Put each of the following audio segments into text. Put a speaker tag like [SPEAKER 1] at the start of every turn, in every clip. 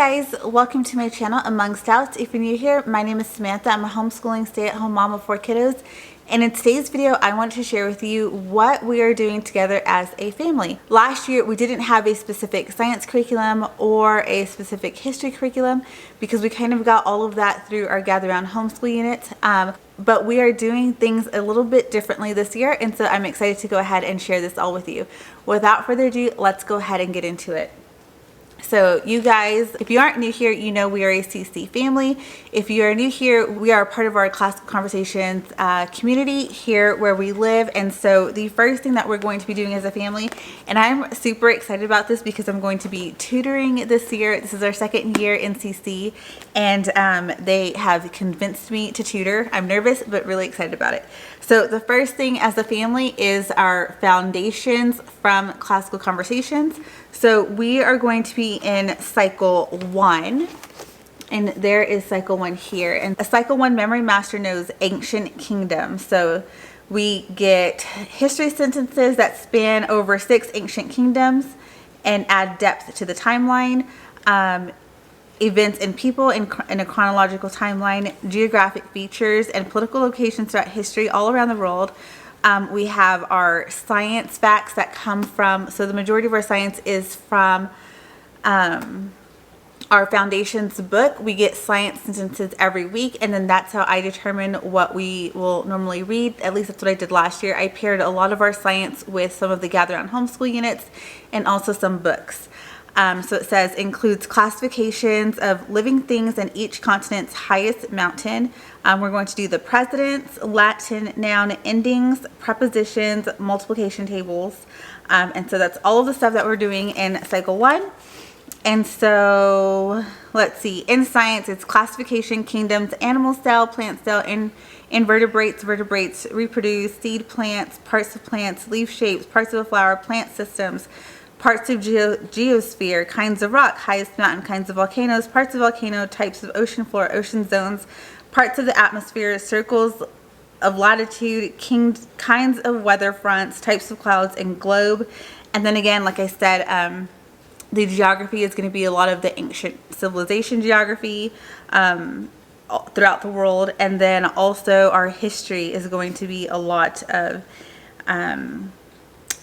[SPEAKER 1] guys, welcome to my channel, Among Stouts. If you're new here, my name is Samantha. I'm a homeschooling stay-at-home mom of 4 kiddos. And in today's video, I want to share with you what we are doing together as a family. Last year, we didn't have a specific science curriculum or a specific history curriculum because we kind of got all of that through our Gather Round Homeschool unit. But we are doing things a little bit differently this year, and so I'm excited to go ahead and share this all with you. Without further ado, let's go ahead and get into it. So you guys, if you aren't new here, you know we are a CC family. If you are new here, we are part of our Classical Conversations community here where we live. And so the first thing that we're going to be doing as a family, and I'm super excited about this because I'm going to be tutoring this year. This is our second year in CC, and they have convinced me to tutor. I'm nervous, but really excited about it. So the first thing as a family is our foundations from Classical Conversations. So we are going to be in cycle 1, and there is cycle 1 here. And a cycle 1 memory master knows ancient kingdoms. So we get history sentences that span over 6 ancient kingdoms and add depth to the timeline. Events and people in a chronological timeline, geographic features, and political locations throughout history all around the world. We have our science facts that come from, so the majority of our science is from our Foundations book. We get science sentences every week, and then that's how I determine what we will normally read. At least that's what I did last year. I paired a lot of our science with some of the Gather Round Homeschool units and also some books. So it says includes classifications of living things in each continent's highest mountain. We're going to do the presidents, Latin noun endings, prepositions, multiplication tables. And so that's all of the stuff that we're doing in cycle 1. And so let's see, in science, it's classification, kingdoms, animal cell, plant cell, invertebrates, vertebrates, reproduce, seed plants, parts of plants, leaf shapes, parts of a flower, plant systems, parts of geosphere, kinds of rock, highest mountain, kinds of volcanoes, parts of volcano, types of ocean floor, ocean zones, parts of the atmosphere, circles of latitude, kinds of weather fronts, types of clouds, and globe. And then again, like I said, the geography is going to be a lot of the ancient civilization geography throughout the world. And then also our history is going to be a lot of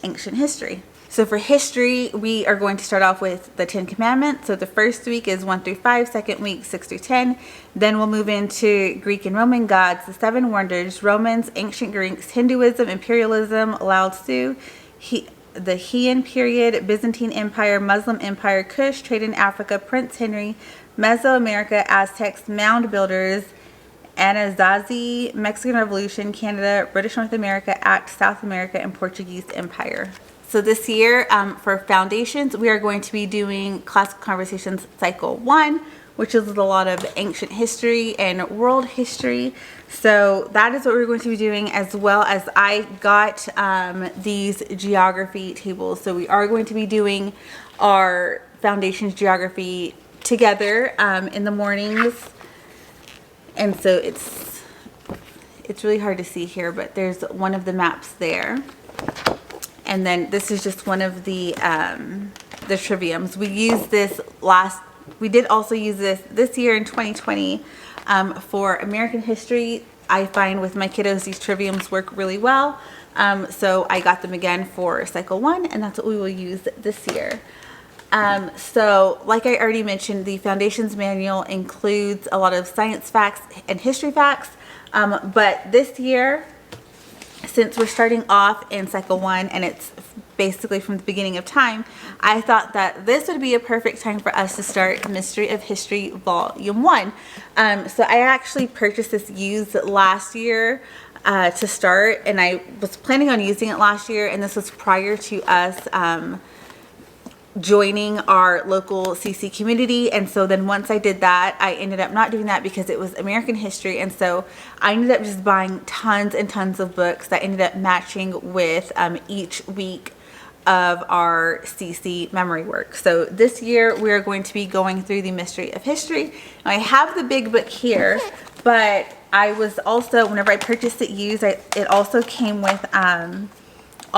[SPEAKER 1] ancient history. So for history, we are going to start off with the 10 Commandments. So the first week is 1 through 5, second week 6 through 10. Then we'll move into Greek and Roman gods, the 7 wonders, Romans, ancient Greeks, Hinduism, imperialism, Lao Tzu, the Heian period, Byzantine Empire, Muslim Empire, Kush, trade in Africa, Prince Henry, Mesoamerica, Aztecs, mound builders, Anasazi, Mexican Revolution, Canada, British North America, Act, South America, and Portuguese Empire. So this year, for Foundations, we are going to be doing Classical Conversations Cycle 1, which is a lot of ancient history and world history. So that is what we're going to be doing, as well as I got these geography tables. So we are going to be doing our Foundations geography together in the mornings. And so it's really hard to see here, but there's one of the maps there. And then this is just one of the triviums. We used this we did also use this year in 2020 for American history. I find with my kiddos, these triviums work really well. So I got them again for cycle 1, and that's what we will use this year. So like I already mentioned, the Foundations manual includes a lot of science facts and history facts. But this year, since we're starting off in cycle 1 and it's basically from the beginning of time, I thought that this would be a perfect time for us to start Mystery of History Volume 1. So I actually purchased this used last year to start, and I was planning on using it last year, and this was prior to us joining our local CC community. And so then once I did that, I ended up not doing that because it was American history, and so I ended up just buying tons and tons of books that ended up matching with each week of our CC memory work. So this year we're going to be going through the Mystery of History. Now I have the big book here, but I was also, whenever I purchased it used, it also came with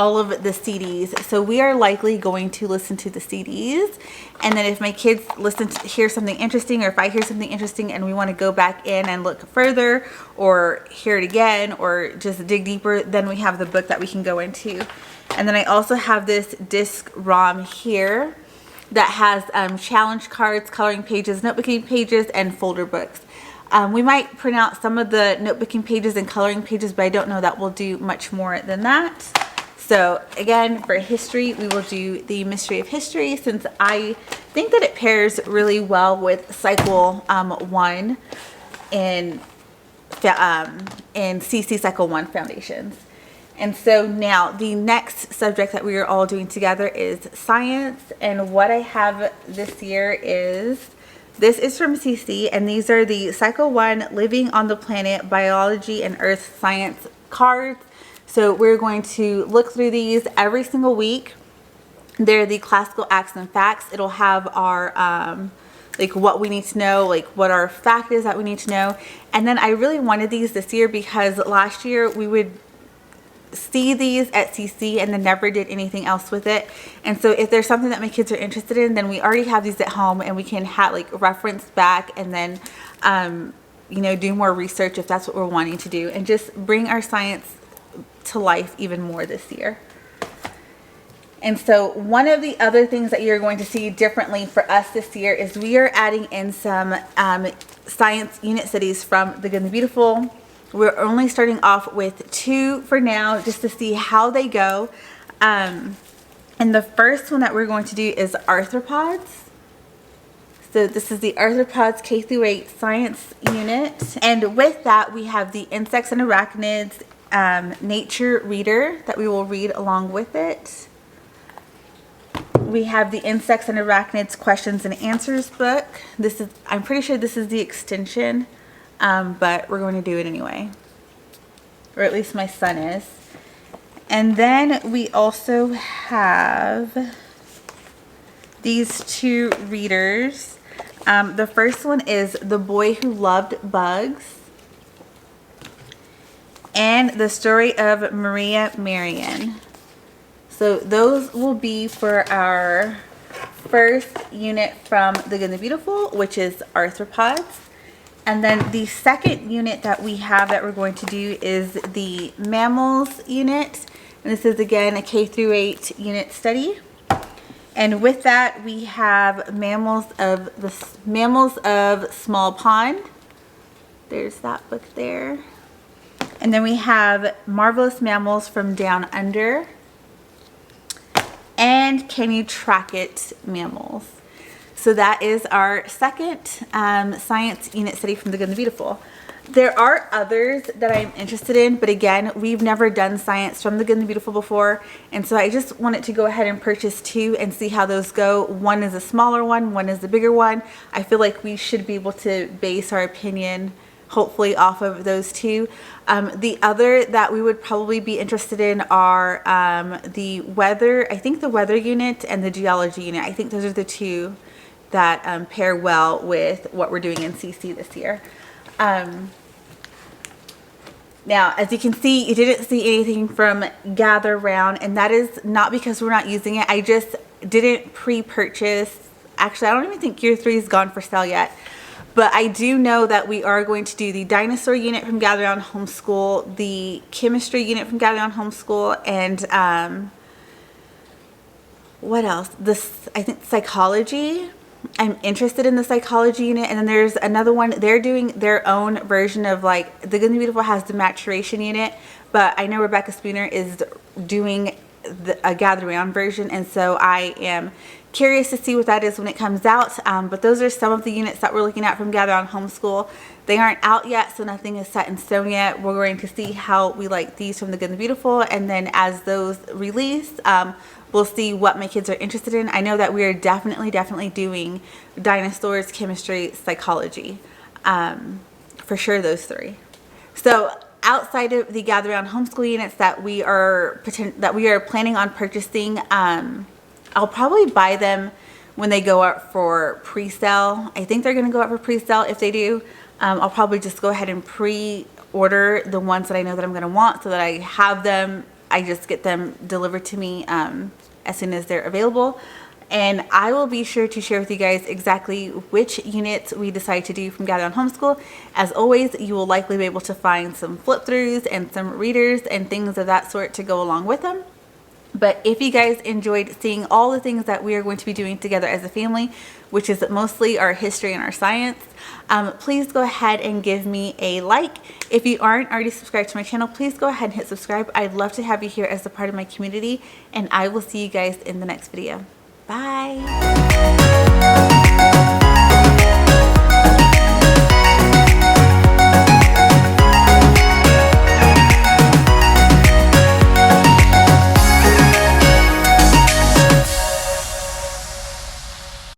[SPEAKER 1] all of the CDs. So we are likely going to listen to the CDs, and then if my kids hear something interesting, or if I hear something interesting and we want to go back in and look further or hear it again or just dig deeper, then we have the book that we can go into. And then I also have this disc ROM here that has challenge cards, coloring pages, notebooking pages, and folder books. We might print out some of the notebooking pages and coloring pages, but I don't know that we'll do much more than that. So again, for history, we will do the Mystery of History, since I think that it pairs really well with Cycle 1 in CC Cycle 1 Foundations. And so now the next subject that we are all doing together is science. And what I have this year is, this is from CC, and these are the Cycle 1 Living on the Planet Biology and Earth Science cards. So we're going to look through these every single week. They're the classical acts and facts. It'll have our like what we need to know, like what our fact is that we need to know. And then I really wanted these this year because last year we would see these at CC and then never did anything else with it. And so if there's something that my kids are interested in, then we already have these at home and we can have like reference back, and then you know, do more research if that's what we're wanting to do, and just bring our science to life even more this year. And so one of the other things that you're going to see differently for us this year is we are adding in some science unit studies from The Good and the Beautiful. We're only starting off with 2 for now, just to see how they go. And the first one that we're going to do is Arthropods. So this is the Arthropods K-8 science unit. And with that, we have the Insects and Arachnids nature reader that we will read along with it. We have the Insects and Arachnids questions and answers book. This is, I'm pretty sure this is the extension. But we're going to do it anyway, or at least my son is. And then we also have these 2 readers. The first one is The Boy Who Loved Bugs and The Story of Maria Marian. So those will be for our first unit from The Good and the Beautiful, which is Arthropods. And then the second unit that we have that we're going to do is the Mammals Unit. And this is again a K-8 unit study. And with that we have Mammals of Small Pond. There's that book there. And then we have Marvelous Mammals from Down Under. And Can You Track It Mammals. So that is our second science unit study from The Good and the Beautiful. There are others that I'm interested in, but again, we've never done science from The Good and the Beautiful before, and so I just wanted to go ahead and purchase 2 and see how those go. One is a smaller one is the bigger one. I feel like we should be able to base our opinion hopefully off of those 2. The other that we would probably be interested in are the weather, I think the weather unit and the geology unit. I think those are the 2 that pair well with what we're doing in CC this year. Now, as you can see, you didn't see anything from Gather Round, and that is not because we're not using it. I just didn't pre-purchase. Actually, I don't even think Year 3 is gone for sale yet. But I do know that we are going to do the Dinosaur unit from Gather Round Homeschool, the Chemistry unit from Gather Round Homeschool, and what else? I think Psychology. I'm interested in the Psychology unit. And then there's another one. They're doing their own version of, like, The Good and the Beautiful has the Maturation unit, but I know Rebecca Spooner is doing a Gather Round version, and so I am curious to see what that is when it comes out. But those are some of the units that we're looking at from Gather Round Homeschool. They aren't out yet, so nothing is set in stone yet. We're going to see how we like these from The Good and the Beautiful, and then as those release, we'll see what my kids are interested in. I know that we are definitely doing dinosaurs, chemistry, psychology. For sure, those 3. So outside of the Gather Round Homeschool units that we are planning on purchasing, I'll probably buy them when they go up for pre-sale. I think they're going to go up for pre-sale. If they do, I'll probably just go ahead and pre-order the ones that I know that I'm going to want, so that I have them I just get them delivered to me as soon as they're available. And I will be sure to share with you guys exactly which units we decide to do from Gather on Homeschool. As always, you will likely be able to find some flip throughs and some readers and things of that sort to go along with them. But if you guys enjoyed seeing all the things that we are going to be doing together as a family, which is mostly our history and our science, please go ahead and give me a like. If you aren't already subscribed to my channel, please go ahead and hit subscribe. I'd love to have you here as a part of my community, and I will see you guys in the next video. Bye.